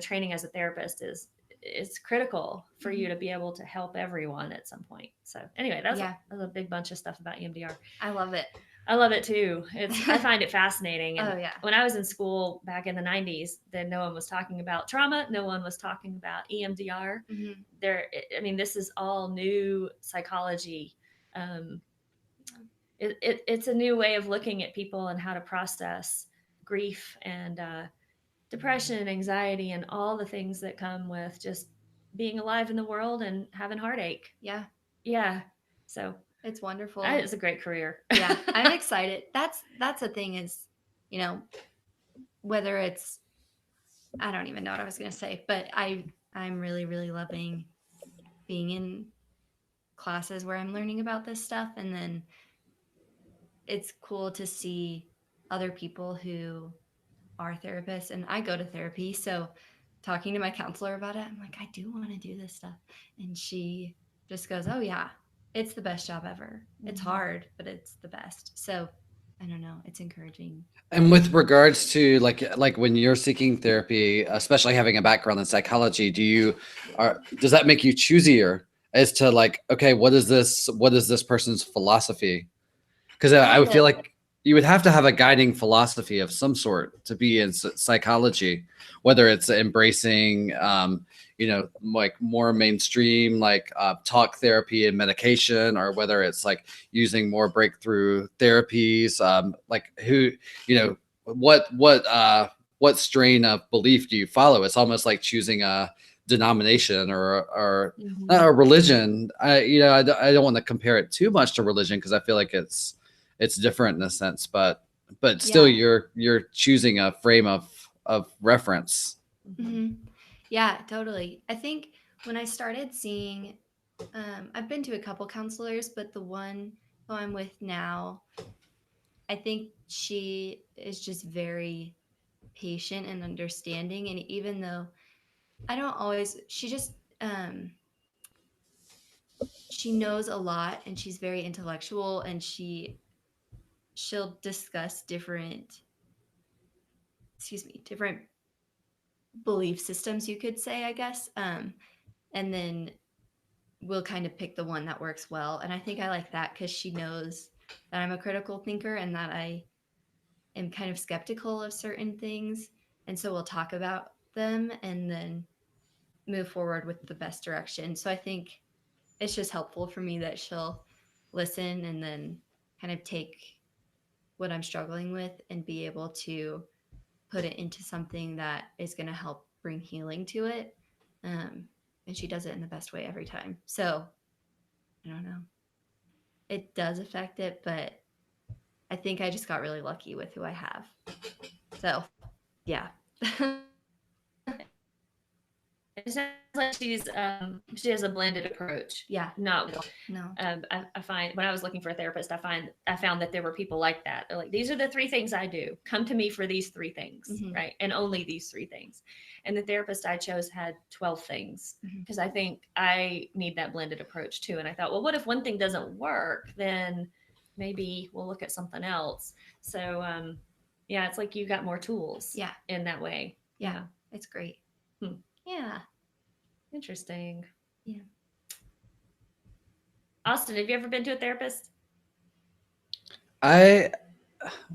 training as a therapist is critical for you to be able to help everyone at some point. So anyway, that's a big bunch of stuff about EMDR. I love it. I love it too. I find it fascinating. And Oh, yeah. when I was in school back in the 90s, then no one was talking about trauma. No one was talking about EMDR. Mm-hmm. This is all new psychology. It's a new way of looking at people and how to process grief and depression and anxiety and all the things that come with just being alive in the world and having heartache. Yeah. Yeah. So it's wonderful. It's a great career. Yeah, I'm excited. That's the thing is, whether it's, I don't even know what I was going to say, but I'm really, really loving being in classes where I'm learning about this stuff. And then it's cool to see other people who are therapists, and I go to therapy. So talking to my counselor about it, I'm like, I do want to do this stuff. And she just goes, oh yeah, it's the best job ever. It's hard, but it's the best. So I don't know. It's encouraging. And with regards to like when you're seeking therapy, especially having a background in psychology, does that make you choosier as to like, okay, what is this person's philosophy? Because I would feel like you would have to have a guiding philosophy of some sort to be in psychology, whether it's embracing, like more mainstream, like talk therapy and medication, or whether it's like using more breakthrough therapies, what strain of belief do you follow? It's almost like choosing a denomination or a religion. I don't want to compare it too much to religion, because I feel like it's different in a sense, but still you're choosing a frame of reference. Mm-hmm. Yeah, totally. I think when I started seeing, I've been to a couple counselors, but the one who I'm with now, I think she is just very patient and understanding. And even though I don't always, she just, she knows a lot, and she's very intellectual, and she'll discuss different belief systems, you could say, I guess. And then we'll kind of pick the one that works well. And I think I like that because she knows that I'm a critical thinker and that I am kind of skeptical of certain things. And so we'll talk about them and then move forward with the best direction. So I think it's just helpful for me that she'll listen and then kind of take what I'm struggling with and be able to put it into something that is going to help bring healing to it. And she does it in the best way every time. So I don't know. It does affect it, but I think I just got really lucky with who I have. So Yeah. It sounds like she has a blended approach. Yeah. Not No. I find when I was looking for a therapist, I found that there were people like that. They're like, these are the three things I do. Come to me for these three things, Mhm. right? And only these three things. And the therapist I chose had 12 things Mhm. because I think I need that blended approach too. And I thought, well, what if one thing doesn't work? Then maybe we'll look at something else. So yeah, it's like you got more tools Yeah. in that way. Yeah. It's great. Hmm. Yeah. Interesting. Yeah. Austin, have you ever been to a therapist? I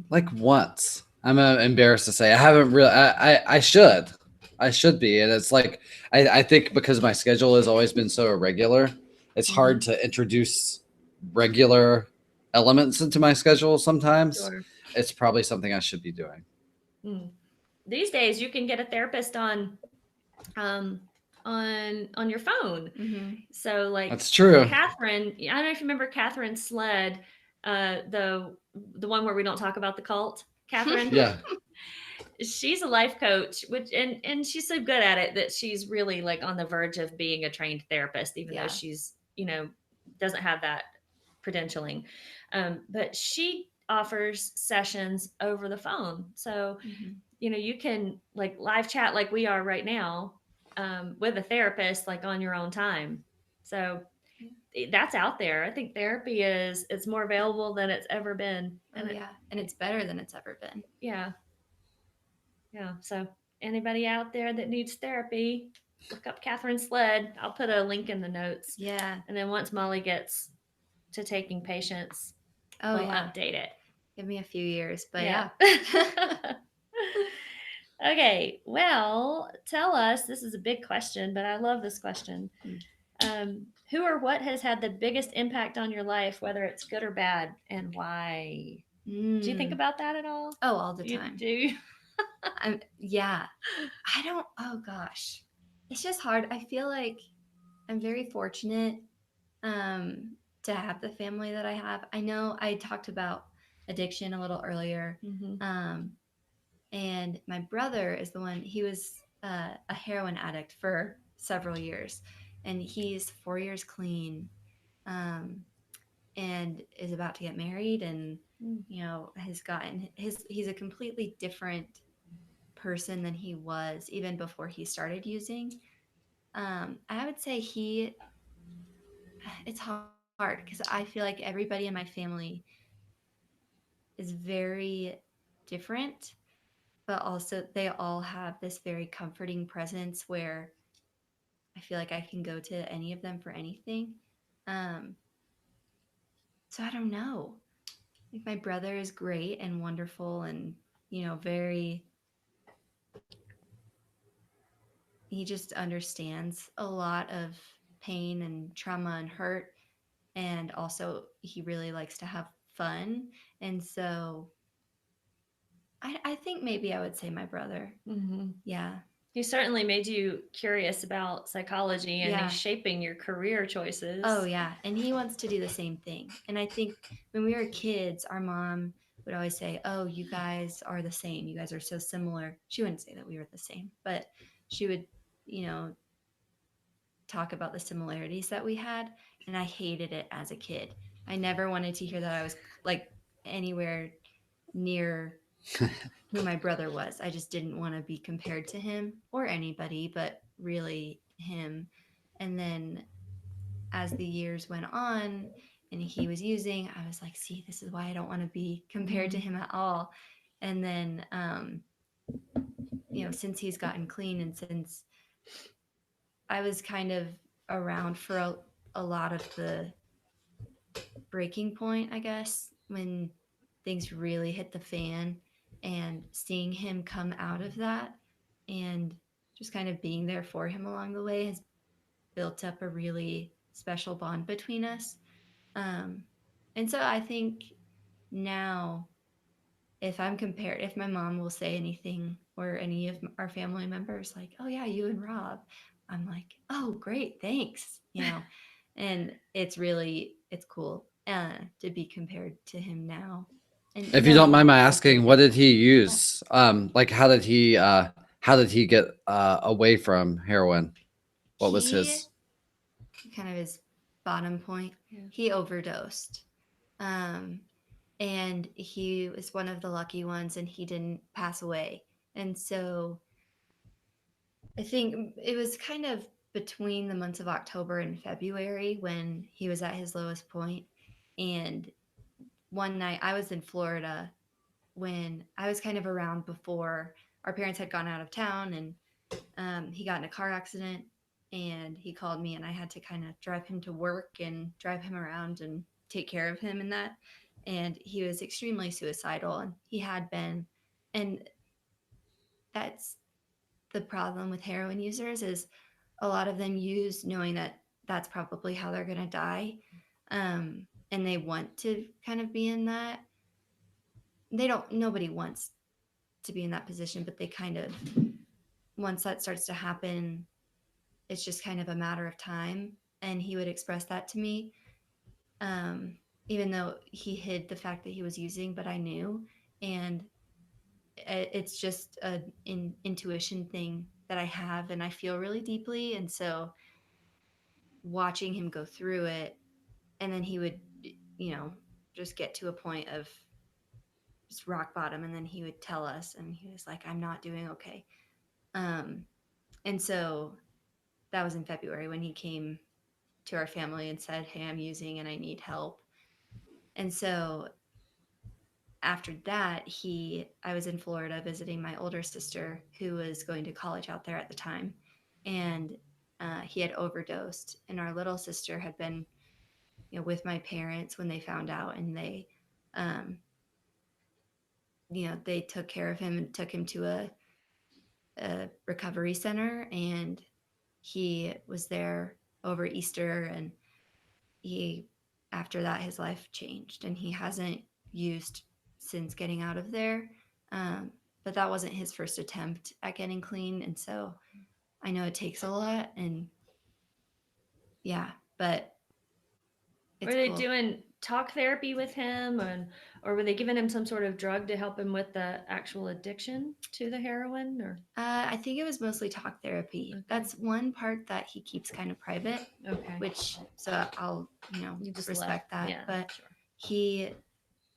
like once. I'm embarrassed to say I haven't really. I should. I should be, and it's like I think because my schedule has always been so irregular, it's hard to introduce regular elements into my schedule. Sometimes Sure. it's probably something I should be doing. Hmm. These days, you can get a therapist um, on your phone. Mm-hmm. So, like That's true. Catherine, I don't know if you remember Catherine Sled, the one where we don't talk about the cult. Catherine, Yeah. she's a life coach, which and she's so good at it that she's really like on the verge of being a trained therapist, even though Yeah. she's doesn't have that credentialing. But she offers sessions over the phone, so Mm-hmm. you can like live chat like we are right now with a therapist like on your own time. So that's out there. I think therapy it's more available than it's ever been. Oh yeah, and it's better than it's ever been. Yeah. Yeah. So anybody out there that needs therapy, look up Catherine Sled. I'll put a link in the notes. Yeah. And then once Molly gets to taking patients, Oh we'll yeah. update it. Give me a few years, but yeah. Okay. Well, tell us. This is a big question, but I love this question. Who or what has had the biggest impact on your life, whether it's good or bad, and why? Do you think about that at all? Oh, all the You time. do? Yeah. I don't. Oh gosh, it's just hard. I feel like I'm very fortunate to have the family that I have. I know I talked about addiction a little earlier. And my brother is the one. He was a heroin addict for several years, and he's 4 years clean, and is about to get married, and has gotten he's a completely different person than he was even before he started using. I would say it's hard because I feel like everybody in my family is very different, but also they all have this very comforting presence where I feel like I can go to any of them for anything. Um, so I don't know. Like my brother is great and wonderful and very he just understands a lot of pain and trauma and hurt, and also he really likes to have fun. And so I think maybe I would say my brother. Yeah. He certainly made you curious about psychology, and Yeah. he's shaping your career choices. Oh yeah, and he wants to do the same thing. And I think when we were kids, our mom would always say, "Oh, you guys are the same. You guys are so similar." She wouldn't say that we were the same, but she would, you know, talk about the similarities that we had, and I hated it as a kid. I never wanted to hear that I was like anywhere near who my brother was. I just didn't want to be compared to him or anybody, but really him. And then as the years went on and he was using, I was like, see, this is why I don't want to be compared to him at all. And then, since he's gotten clean and since I was kind of around for a lot of the breaking point, I guess, when things really hit the fan, and seeing him come out of that and just kind of being there for him along the way has built up a really special bond between us. And so I think now, if my mom will say anything or any of our family members like, "Oh yeah, you and Rob," I'm like, "Oh great, thanks," and it's cool to be compared to him now, And If you don't mind my that's asking, pretty what good. did he use? Like how did he get away from heroin? What was He his? kind of his bottom point. Yeah. He overdosed. Um, and he was one of the lucky ones and he didn't pass away. And so I think it was kind of between the months of October and February when he was at his lowest point. And one night I was in Florida when I was kind of around before our parents had gone out of town, and he got in a car accident and he called me and I had to kind of drive him to work and drive him around and take care of him and that. And he was extremely suicidal and he had been. And that's the problem with heroin users is a lot of them use knowing that that's probably how they're going to die. And they want to kind of be in that. Nobody wants to be in that position, but they kind of, once that starts to happen, it's just kind of a matter of time. And he would express that to me, even though he hid the fact that he was using, but I knew. And it's just an intuition thing that I have, and I feel really deeply. And so watching him go through it, and then he would, you know, just get to a point of just rock bottom, and then he would tell us, and he was like, "I'm not doing okay." Um, and so that was in February when he came to our family and said, "Hey, I'm using and I need help." And so after that, I was in Florida visiting my older sister who was going to college out there at the time, and he had overdosed. And our little sister had been, with my parents when they found out, and um, they took care of him and took him to a recovery center, and he was there over Easter, and he after that his life changed, and he hasn't used since getting out of there. But that wasn't his first attempt at getting clean, and so I know it takes a lot, and yeah, but Were it's they cool. doing talk therapy with him, or were they giving him some sort of drug to help him with the actual addiction to the heroin? Or I think it was mostly talk therapy. Okay. That's one part that he keeps kind of private, okay, which so I'll you just respect left. that. Yeah, But sure.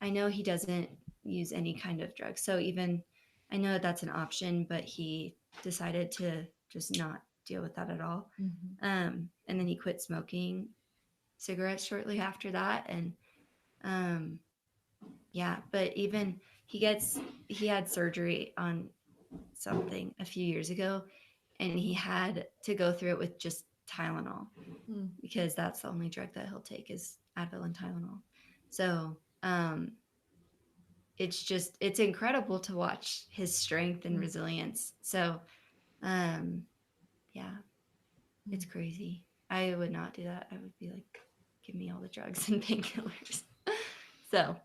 I know he doesn't use any kind of drug. So even I know that's an option, but he decided to just not deal with that at all. Mhm. And then he quit smoking cigarettes shortly after that. And yeah, but even he had surgery on something a few years ago, and he had to go through it with just Tylenol Mm. because that's the only drug that he'll take is Advil and Tylenol. So it's incredible to watch his strength and resilience. So yeah, it's crazy. I would not do that. I would be like, give me all the drugs and painkillers. So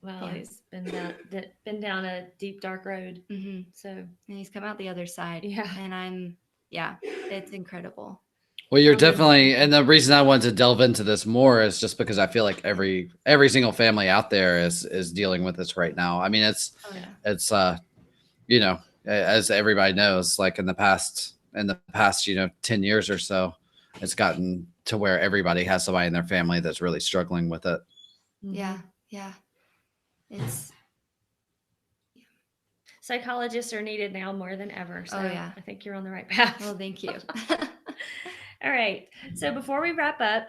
Well, Yeah. he's been down a deep dark road. mhm. So And he's come out the other side. Yeah. And it's incredible. Well, you're Totally. definitely, and the reason I wanted to delve into this more is just because I feel like every single family out there is dealing with this right now. I mean, Oh yeah. it's as everybody knows, like in the past 10 years or so, it's gotten to where everybody has somebody in their family that's really struggling with it. Yeah. Yeah. It's Psychologists are needed now more than ever. So Oh, yeah. I think you're on the right path. well, thank you. All right. So before we wrap up,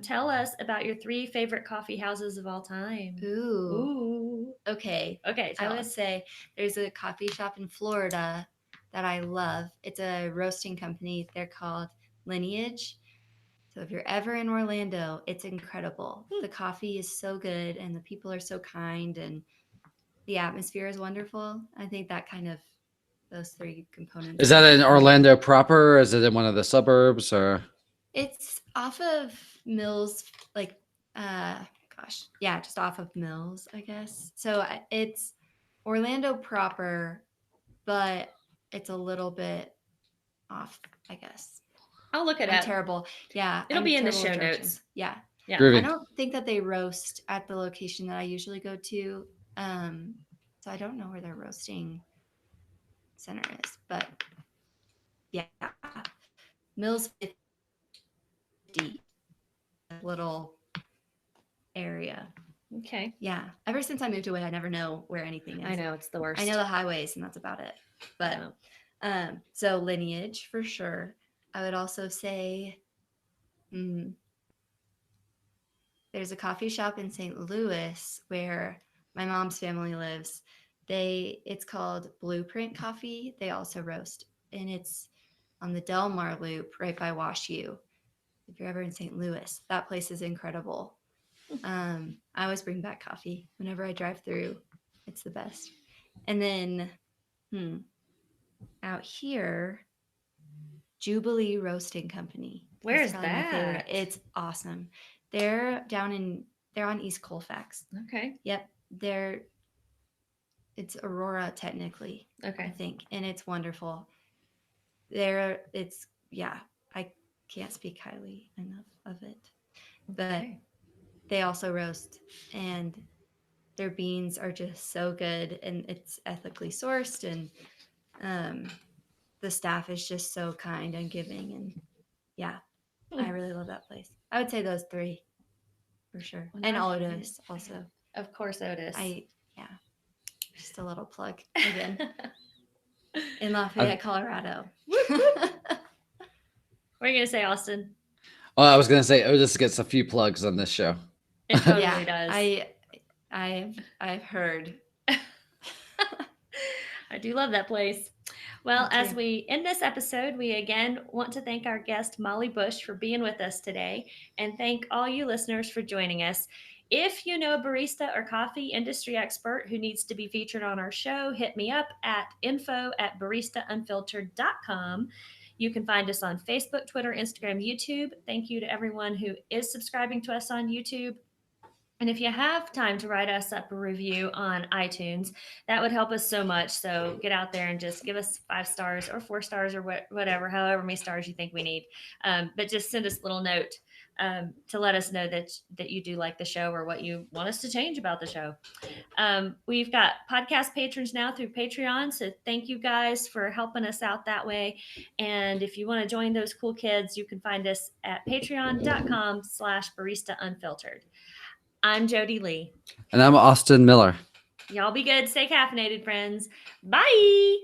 tell us about your 3 favorite coffee houses of all time. Ooh. Ooh. Okay. Okay. I Tell would us. say there's a coffee shop in Florida that I love. It's a roasting company. They're called Lineage. So if you're ever in Orlando, it's incredible. The coffee is so good and the people are so kind and the atmosphere is wonderful. I think that kind of those 3 components. Is that in Orlando proper? Is it in one of the suburbs or? It's off of Mills, like, yeah, just off of Mills, I guess. So it's Orlando proper, but it's a little bit off, I guess. I'll look it I'm up. terrible. Yeah. It'll I'm be in the terrible with show directions. notes. Yeah. Yeah. I Groovy. don't think that they roast at the location that I usually go to. So I don't know where their roasting center is, but yeah, Mills 50 little area. Okay. Yeah. Ever since I moved away, I never know where anything is. I know it's the worst. I know the highways, and that's about it. But so Lineage for sure. I would also say there's a coffee shop in St. Louis where my mom's family lives. It's called Blueprint Coffee. They also roast, and it's on the Del Mar Loop right by Wash U. If you're ever in St. Louis, that place is incredible. I always bring back coffee whenever I drive through. It's the best. And then out here, Jubilee Roasting Company. Where's probably my favorite. that? It's awesome. They're on East Colfax. Okay. Yep. It's Aurora technically, I Okay. think, and it's wonderful. I can't speak highly enough of it. But Okay. they also roast, and their beans are just so good, and it's ethically sourced, and the staff is just so kind and giving, and yeah, I really love that place. I would say those three for sure. Well, And now- Otis also. Of course, Otis. Just a little plug again in Lafayette, Colorado. What are you gonna say, Austin? Oh, I was gonna say Otis gets a few plugs on this show. It totally does. I've heard. I do love that place. Well, Me as too. we end this episode, we again want to thank our guest, Molly Bush, for being with us today, and thank all you listeners for joining us. If you know a barista or coffee industry expert who needs to be featured on our show, hit me up at info@baristaunfiltered.com. You can find us on Facebook, Twitter, Instagram, YouTube. Thank you to everyone who is subscribing to us on YouTube. And if you have time to write us up a review on iTunes, that would help us so much. So get out there and just give us 5 stars or 4 stars or whatever, however many stars you think we need. But just send us a little note to let us know that you do like the show or what you want us to change about the show. We've got podcast patrons now through Patreon. So thank you guys for helping us out that way. And if you want to join those cool kids, you can find us at patreon.com/baristaunfiltered. I'm Jodie Lee. And I'm Austin Miller. Y'all be good. Stay caffeinated, friends. Bye.